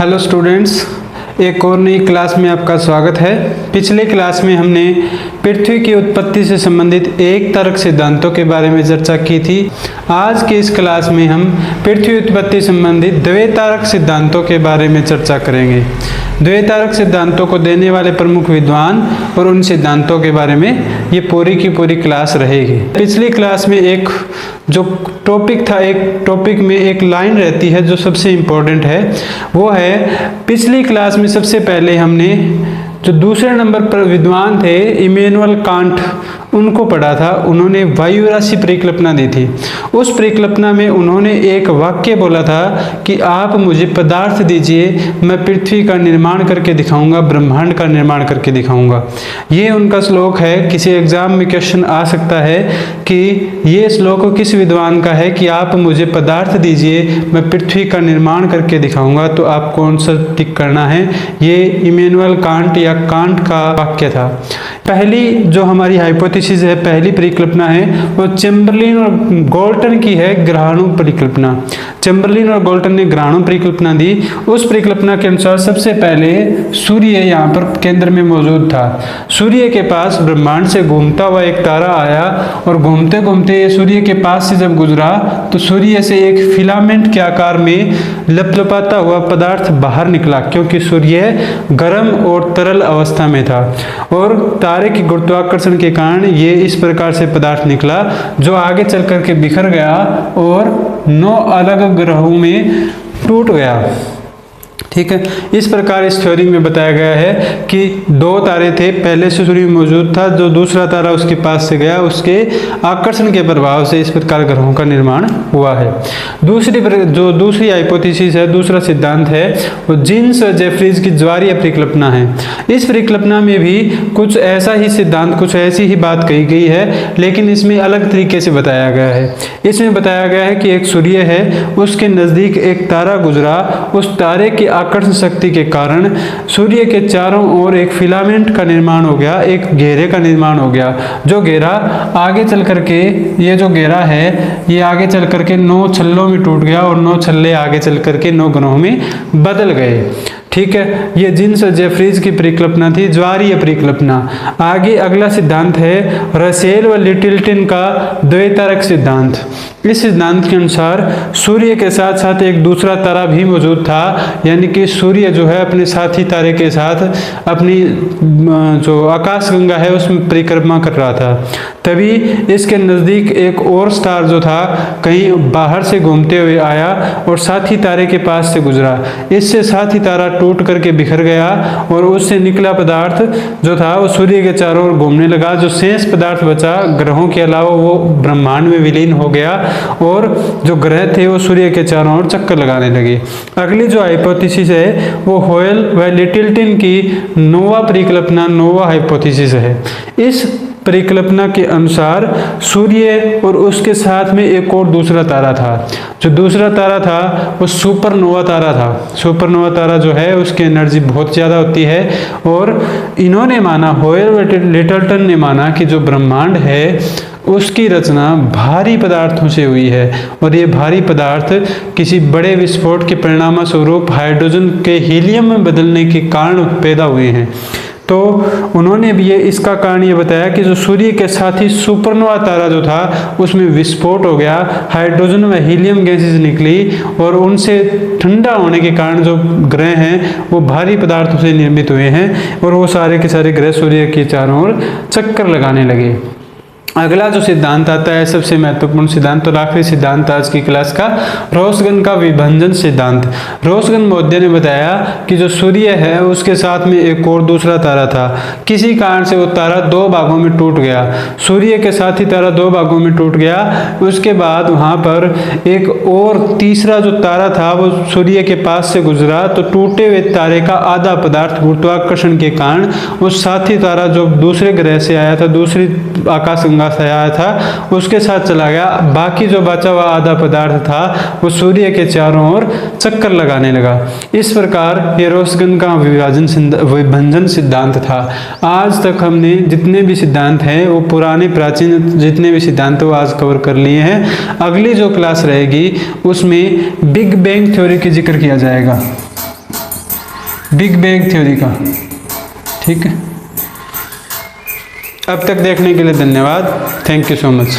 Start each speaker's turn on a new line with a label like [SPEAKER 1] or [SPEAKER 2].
[SPEAKER 1] Hello students, एक और नई क्लास में आपका स्वागत है। पिछले क्लास में हमने पृथ्वी की उत्पत्ति से संबंधित एक तारक सिद्धांतों के बारे में चर्चा की थी। आज की इस क्लास में हम पृथ्वी उत्पत्ति संबंधित द्वैतारक सिद्धांतों के बारे में चर्चा करेंगे। द्वैतारक सिद्धांतों को देने वाले प्रमुख विद्वान और उन सिद्धांतों के बारे में ये पूरी की पूरी क्लास रहेगी। पिछली क्लास में एक जो टॉपिक था, एक टॉपिक में एक लाइन रहती है जो सबसे इम्पोर्टेंट है, वो है पिछली क्लास में सबसे पहले हमने जो दूसरे नंबर पर विद्वान थे इमैनुअल कांट, उनको पढ़ा था। उन्होंने वायु राशि परिकल्पना दी थी। उस परिकल्पना में उन्होंने एक वाक्य बोला था कि आप मुझे पदार्थ दीजिए, मैं पृथ्वी का निर्माण करके दिखाऊंगा, ब्रह्मांड का निर्माण करके दिखाऊंगा। ये उनका श्लोक है। किसी एग्जाम में क्वेश्चन आ सकता है कि ये श्लोक किस विद्वान का है कि आप मुझे पदार्थ दीजिए, मैं पृथ्वी का निर्माण करके दिखाऊंगा। तो आप कौन सा टिक करना है? ये इमैनुअल कांट या कांट का वाक्य था। पहली जो हमारी हाइपोथेसिस है, पहली परिकल्पना है, वो चैम्बरलिन और गाल्टन की है, ग्रहाणु परिकल्पना। चैम्बरलिन और गाल्टन ने ग्रहाणु परिकल्पना दी। उस परिकल्पना के अनुसार सबसे पहले सूर्य यहाँ पर केंद्र में मौजूद था। सूर्य के पास ब्रह्मांड से घूमता हुआ एक तारा आया और घूमते घूमते सूर्य के पास से जब गुजरा तो सूर्य से एक फिलामेंट के आकार में लपलपाता हुआ पदार्थ बाहर निकला, क्योंकि सूर्य गर्म और तरल अवस्था में था और तारे के गुरुत्वाकर्षण के कारण ये इस प्रकार से पदार्थ निकला जो आगे चल करके बिखर गया और 9 अलग ग्रहों में टूट गया। ठीक है, इस प्रकार इस थ्योरी में बताया गया है कि 2 तारे थे, पहले से सूर्य मौजूद था, जो दूसरा तारा उसके पास से गया, उसके आकर्षण के प्रभाव से इस प्रकार ग्रहों का निर्माण हुआ है। दूसरी हाइपोथेसिस है, दूसरा सिद्धांत है, वो जीन्स और जेफरीज की ज्वारीय परिकल्पना है। इस परिकल्पना में भी कुछ ऐसा ही सिद्धांत, कुछ ऐसी ही बात कही गई है, लेकिन इसमें अलग तरीके से बताया गया है। इसमें बताया गया है कि एक सूर्य है, उसके नजदीक एक तारा गुजरा, उस तारे की आकर्षण शक्ति के कारण सूर्य के चारों ओर एक फिलामेंट का निर्माण हो गया, एक घेरे का निर्माण हो गया। जो घेरा आगे चल करके, ये जो घेरा है ये आगे चल करके 9 छल्लों में टूट गया और 9 छल्ले आगे चल करके 9 ग्रहों में बदल गए। ठीक है, ये जीन्स और जेफरीज की परिकल्पना थी, ज्वारीय परिकल्पना। आगे अगला सिद्धांत है रसेल व लिटिलटन का द्वैतारक सिद्धांत। इस सिद्धांत के अनुसार सूर्य के साथ साथ एक दूसरा तारा भी मौजूद था, यानी कि सूर्य जो है अपने साथी तारे के साथ अपनी जो आकाशगंगा है उसमें परिक्रमा कर रहा था। तभी इसके नज़दीक एक और स्टार जो था कहीं बाहर से घूमते हुए आया और साथी तारे के पास से गुजरा। इससे साथी तारा टूट करके बिखर गया और उससे निकला पदार्थ जो था वो सूर्य के चारों ओर घूमने लगा। जो शेष पदार्थ बचा ग्रहों के अलावा वो ब्रह्मांड में विलीन हो गया और जो ग्रह थे वो सूर्य के चारों ओर चक्कर लगाने लगे। अगली जो हाइपोथेसिस है वो होयल व लिटिलटन की नोवा परिकल्पना, नोवा हाइपोथेसिस है। इस परिकल्पना के अनुसार सूर्य और उसके साथ में एक और दूसरा तारा था। जो दूसरा तारा था वो सुपरनोवा तारा था। सुपरनोवा तारा जो है उसकी एनर्जी बहुत ज़्यादा होती है और इन्होंने माना, होयल व लिटिलटन ने माना कि जो ब्रह्मांड है उसकी रचना भारी पदार्थों से हुई है और ये भारी पदार्थ किसी बड़े विस्फोट के परिणाम स्वरूप हाइड्रोजन के हीलियम में बदलने के कारण पैदा हुए हैं। तो उन्होंने भी इसका कारण ये बताया कि जो सूर्य के साथ ही सुपरनोवा तारा जो था उसमें विस्फोट हो गया, हाइड्रोजन व हीलियम गैसेस निकली और उनसे ठंडा होने के कारण जो ग्रह हैं वो भारी पदार्थों से निर्मित हुए हैं और वो सारे के सारे ग्रह सूर्य के चारों ओर चक्कर लगाने लगे। अगला जो सिद्धांत आता है, सबसे महत्वपूर्ण सिद्धांत और आखिरी सिद्धांत आज की क्लास का, रोसगन का विभंजन सिद्धांत। रोसगन महोदय ने बताया कि जो सूर्य है उसके साथ में एक और दूसरा तारा था। किसी कारण से वो तारा 2 भागों में टूट गया। सूर्य के साथ ही तारा 2 भागों में टूट गया। उसके बाद वहाँ पर एक और तीसरा जो तारा था वो सूर्य के पास से गुजरा, तो टूटे हुए तारे का आधा पदार्थ गुरुत्वाकर्षण के कारण उस साथी तारा जो दूसरे ग्रह से आया था, दूसरी आकाशगंगा से आया था, उसके साथ चला गया। बाकी जो बचा हुआ आधा पदार्थ था वो सूर्य के चारों ओर चक्कर लगाने लगा। इस प्रकार ये रोसगन का विभंजन सिद्धांत था। आज तक हमने जितने भी सिद्धांत हैं वो पुराने प्राचीन जितने भी सिद्धांत वो आज कवर कर लिए हैं। अगली जो क्लास रहेगी उसमें बिग बैंग थ्योरी की जिक्र किया जाएगा। बिग बैंग थ्योरी का। ठीक है, अब तक देखने के लिए धन्यवाद। Thank you so much.